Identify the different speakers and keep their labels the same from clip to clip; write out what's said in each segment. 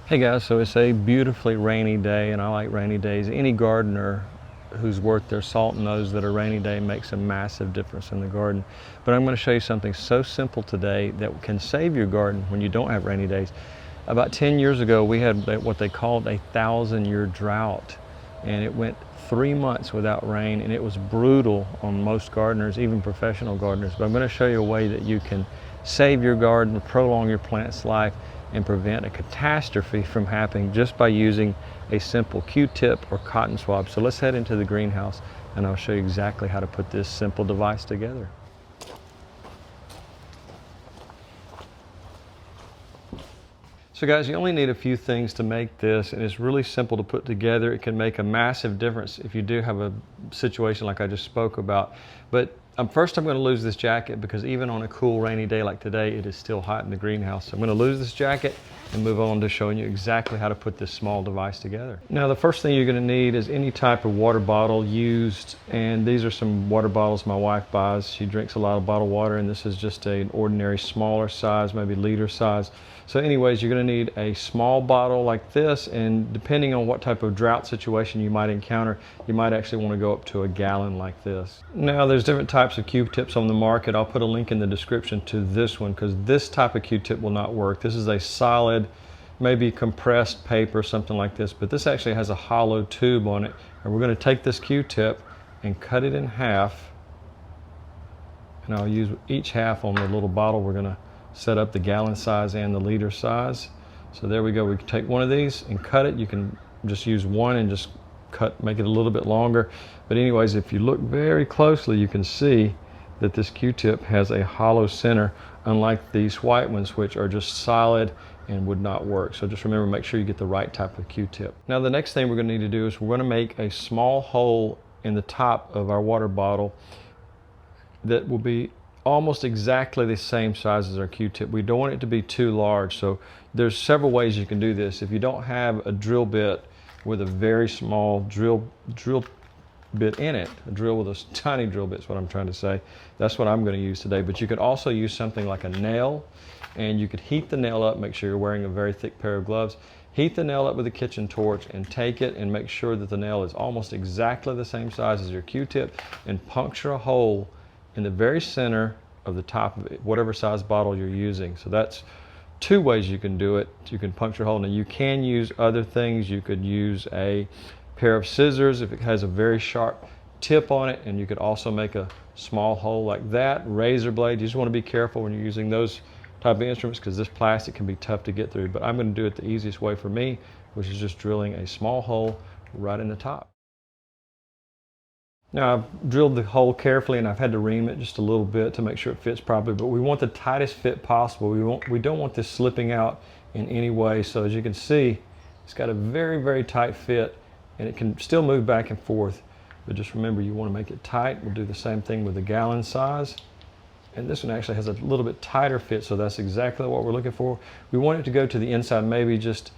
Speaker 1: Hey guys, so it's a beautifully rainy day, and I like rainy days. Any gardener who's worth their salt knows that a rainy day makes a massive difference in the garden. But I'm going to show you something so simple today that can save your garden when you don't have rainy days. About 10 years ago, we had what they called a 1,000-year drought, and it went 3 months without rain, and it was brutal on most gardeners, even professional gardeners. But I'm going to show you a way that you can save your garden, prolong your plant's life, and prevent a catastrophe from happening just by using a simple Q-tip or cotton swab. So let's head into the greenhouse and I'll show you exactly how to put this simple device together. So guys, you only need a few things to make this, and it's really simple to put together. It can make a massive difference if you do have a situation like I just spoke about. But first I'm going to lose this jacket because even on a cool rainy day like today, it is still hot in the greenhouse. So I'm going to lose this jacket and move on to showing you exactly how to put this small device together. Now the first thing you're going to need is any type of water bottle used, and these are some water bottles my wife buys. She drinks a lot of bottled water, and this is just an ordinary smaller size, maybe liter size. So anyways, you're going to need a small bottle like this, and depending on what type of drought situation you might encounter, you might actually want to go up to a gallon like this. Now there's different types of Q-tips on the market. I'll put a link in the description to this one because this type of Q-tip will not work. This is a solid, maybe compressed paper, something like this, but this actually has a hollow tube on it. And we're going to take this Q-tip and cut it in half, and I'll use each half on the little bottle. We're going to set up the gallon size and the liter size. So there we go. We can take one of these and cut it. You can just use one and just make it a little bit longer. But anyways, if you look very closely, you can see that this Q-tip has a hollow center, unlike these white ones, which are just solid and would not work. So just remember, make sure you get the right type of Q-tip. Now the next thing we're going to need to do is we're going to make a small hole in the top of our water bottle that will be almost exactly the same size as our Q-tip. We don't want it to be too large, so there's several ways you can do this. If you don't have a drill bit with a very small drill bit in it, a drill with a tiny drill bit is what I'm trying to say, that's what I'm going to use today. But you could also use something like a nail, and you could heat the nail up. Make sure you're wearing a very thick pair of gloves. Heat the nail up with a kitchen torch and take it and make sure that the nail is almost exactly the same size as your Q-tip, and puncture a hole in the very center of the top of it, whatever size bottle you're using. So that's two ways you can do it. You can puncture a hole. Now you can use other things. You could use a pair of scissors if it has a very sharp tip on it, and you could also make a small hole like that. Razor blade, you just want to be careful when you're using those type of instruments because this plastic can be tough to get through. But I'm going to do it the easiest way for me, which is just drilling a small hole right in the top. Now I've drilled the hole carefully, and I've had to ream it just a little bit to make sure it fits properly, but we want the tightest fit possible. We don't want this slipping out in any way. So as you can see, it's got a very, very tight fit, and it can still move back and forth. But just remember, you want to make it tight. We'll do the same thing with the gallon size. And this one actually has a little bit tighter fit, so that's exactly what we're looking for. We want it to go to the inside, maybe just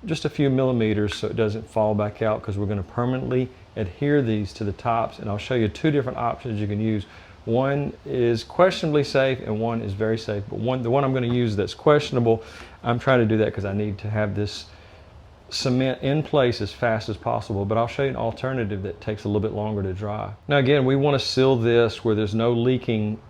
Speaker 1: a few millimeters, so it doesn't fall back out, because we're going to permanently adhere these to the tops. And I'll show you two different options you can use. One is questionably safe and one is very safe, but the one I'm going to use that's questionable, I'm trying to do that because I need to have this cement in place as fast as possible. But I'll show you an alternative that takes a little bit longer to dry. Now again, we want to seal this where there's no leaking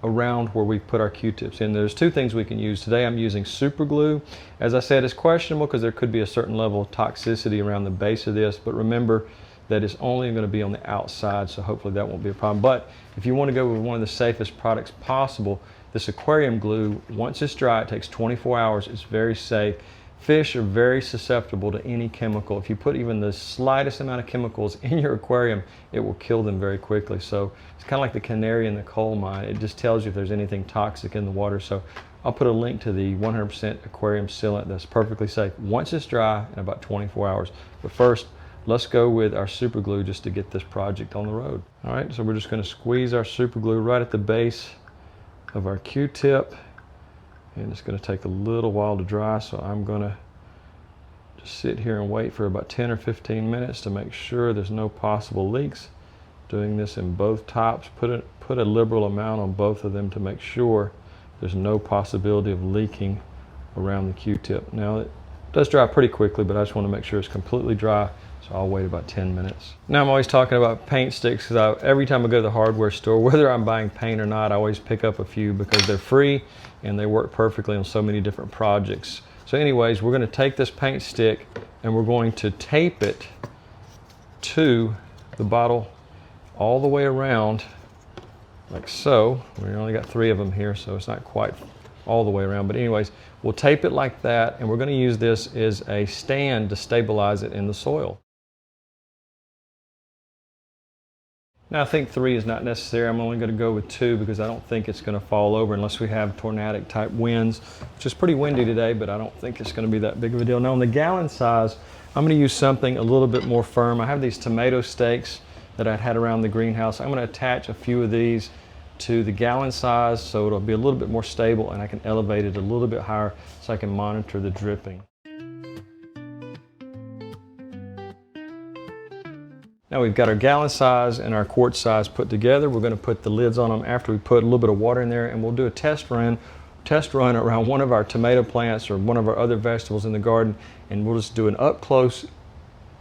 Speaker 1: around where we put our Q-tips in. There's two things we can use. Today I'm using super glue. As I said, it's questionable because there could be a certain level of toxicity around the base of this, but remember that it's only going to be on the outside, so hopefully that won't be a problem. But if you want to go with one of the safest products possible, this aquarium glue, once it's dry, it takes 24 hours. It's very safe. Fish are very susceptible to any chemical. If you put even the slightest amount of chemicals in your aquarium, it will kill them very quickly. So it's kind of like the canary in the coal mine. It just tells you if there's anything toxic in the water. So I'll put a link to the 100% aquarium sealant that's perfectly safe once it's dry in about 24 hours. But first, let's go with our super glue just to get this project on the road. All right, so we're just going to squeeze our super glue right at the base of our Q-tip. And it's going to take a little while to dry, so I'm going to just sit here and wait for about 10 or 15 minutes to make sure there's no possible leaks. Doing this in both tops, put a liberal amount on both of them to make sure there's no possibility of leaking around the Q-tip. Now It does dry pretty quickly, but I just want to make sure it's completely dry. So I'll wait about 10 minutes. Now I'm always talking about paint sticks because every time I go to the hardware store, whether I'm buying paint or not, I always pick up a few because they're free and they work perfectly on so many different projects. So anyways, we're going to take this paint stick and we're going to tape it to the bottle all the way around, like so. We only got 3 of them here, so it's not quite all the way around, but anyways, we'll tape it like that, and we're going to use this as a stand to stabilize it in the soil. Now I think 3 is not necessary. I'm only going to go with 2 because I don't think it's going to fall over unless we have tornadic type winds, which is pretty windy today, but I don't think it's going to be that big of a deal. Now on the gallon size, I'm going to use something a little bit more firm. I have these tomato stakes that I had around the greenhouse. I'm going to attach a few of these to the gallon size so it'll be a little bit more stable and I can elevate it a little bit higher so I can monitor the dripping. Now we've got our gallon size and our quart size put together. We're going to put the lids on them after we put a little bit of water in there, and we'll do a test run around one of our tomato plants or one of our other vegetables in the garden, and we'll just do an up close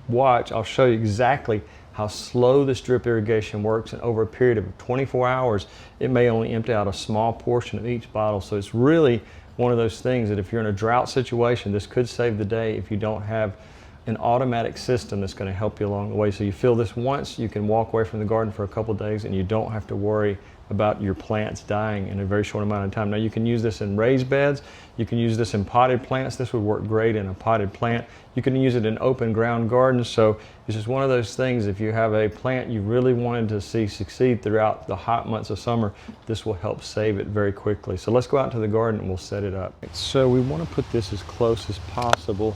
Speaker 1: watch. I'll show you exactly how slow this drip irrigation works, and over a period of 24 hours it may only empty out a small portion of each bottle. So it's really one of those things that if you're in a drought situation, this could save the day if you don't have an automatic system that's going to help you along the way. So you fill this once, you can walk away from the garden for a couple of days and you don't have to worry about your plants dying in a very short amount of time. Now you can use this in raised beds, you can use this in potted plants. This would work great in a potted plant. You can use it in open ground gardens. So it's just one of those things, if you have a plant you really wanted to see succeed throughout the hot months of summer, this will help save it very quickly. So let's go out to the garden and we'll set it up. So we want to put this as close as possible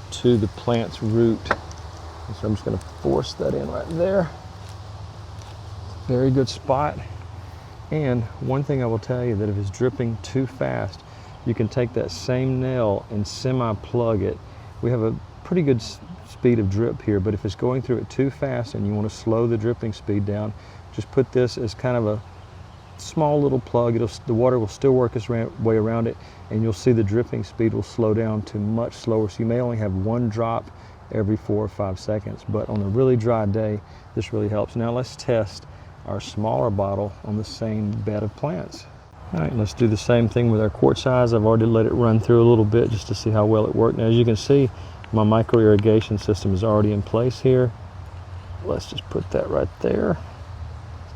Speaker 1: to the plant's root. So I'm just going to force that in right there. Very good spot. And one thing I will tell you, that if it's dripping too fast, you can take that same nail and semi-plug it. We have a pretty good speed of drip here, but if it's going through it too fast and you want to slow the dripping speed down, just put this as kind of a small little plug. The water will still work its way around it, and you'll see the dripping speed will slow down to much slower. So you may only have 1 drop every 4 or 5 seconds, but on a really dry day, this really helps. Now let's test our smaller bottle on the same bed of plants. All right, let's do the same thing with our quart size. I've already let it run through a little bit just to see how well it worked. Now as you can see, my micro irrigation system is already in place here. Let's just put that right there.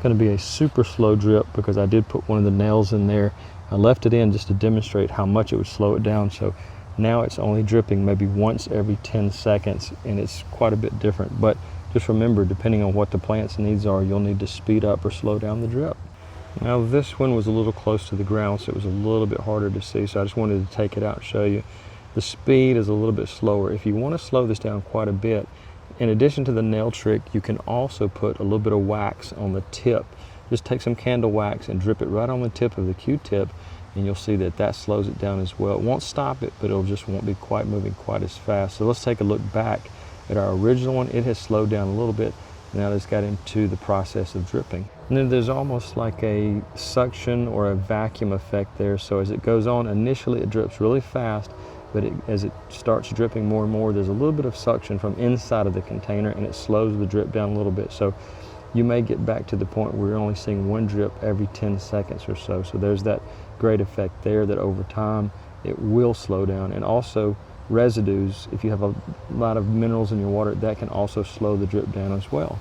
Speaker 1: Going to be a super slow drip because I did put one of the nails in there. I left it in just to demonstrate how much it would slow it down. So now it's only dripping maybe once every 10 seconds, and it's quite a bit different. But just remember, depending on what the plant's needs are, you'll need to speed up or slow down the drip. Now this one was a little close to the ground, so it was a little bit harder to see. So I just wanted to take it out and show you. The speed is a little bit slower. If you want to slow this down quite a bit, in addition to the nail trick, you can also put a little bit of wax on the tip. Just take some candle wax and drip it right on the tip of the Q-tip, and you'll see that that slows it down as well. It won't stop it, but it just won't be quite moving quite as fast. So let's take a look back at our original one. It has slowed down a little bit. Now it's got into the process of dripping. And then there's almost like a suction or a vacuum effect there. So as it goes on, initially it drips really fast, but as it starts dripping more and more, there's a little bit of suction from inside of the container, and it slows the drip down a little bit. So you may get back to the point where you're only seeing 1 drip every 10 seconds or so. So there's that great effect there that over time it will slow down. And also residues, if you have a lot of minerals in your water, that can also slow the drip down as well.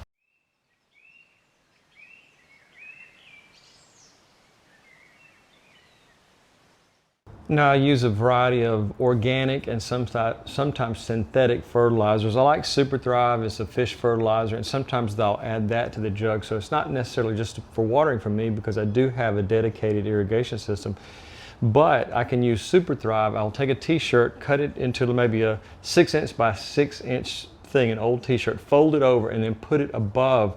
Speaker 1: Now I use a variety of organic and sometimes synthetic fertilizers. I like Super Thrive, it's a fish fertilizer, and sometimes they'll add that to the jug. So it's not necessarily just for watering for me because I do have a dedicated irrigation system. But I can use Super Thrive. I'll take a t-shirt, cut it into maybe a 6" by 6" thing, an old t-shirt, fold it over, and then put it above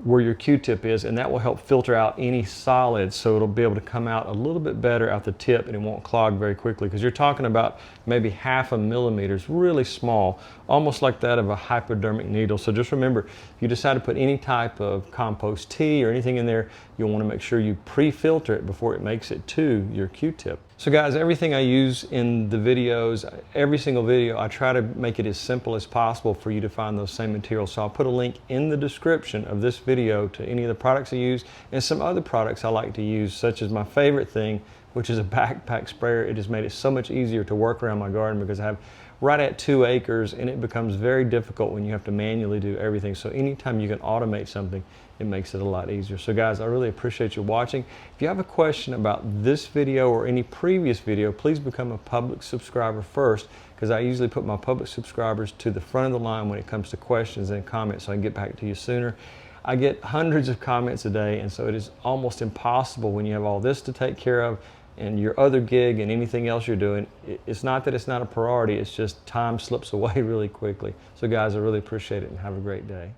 Speaker 1: where your Q-tip is, and that will help filter out any solids, so it'll be able to come out a little bit better at the tip, and it won't clog very quickly, because you're talking about maybe 0.5 millimeters, really small, almost like that of a hypodermic needle. So just remember, if you decide to put any type of compost tea or anything in there, you'll want to make sure you pre-filter it before it makes it to your Q-tip. So guys, everything I use in the videos, every single video, I try to make it as simple as possible for you to find those same materials. So I'll put a link in the description of this video to any of the products I use and some other products I like to use, such as my favorite thing, which is a backpack sprayer. It has made it so much easier to work around my garden because I have right at 2 acres and it becomes very difficult when you have to manually do everything. So anytime you can automate something, it makes it a lot easier. So guys, I really appreciate you watching. If you have a question about this video or any previous video, please become a public subscriber first, because I usually put my public subscribers to the front of the line when it comes to questions and comments so I can get back to you sooner. I get hundreds of comments a day, and so it is almost impossible when you have all this to take care of and your other gig and anything else you're doing. It's not that it's not a priority, it's just time slips away really quickly. So guys, I really appreciate it and have a great day.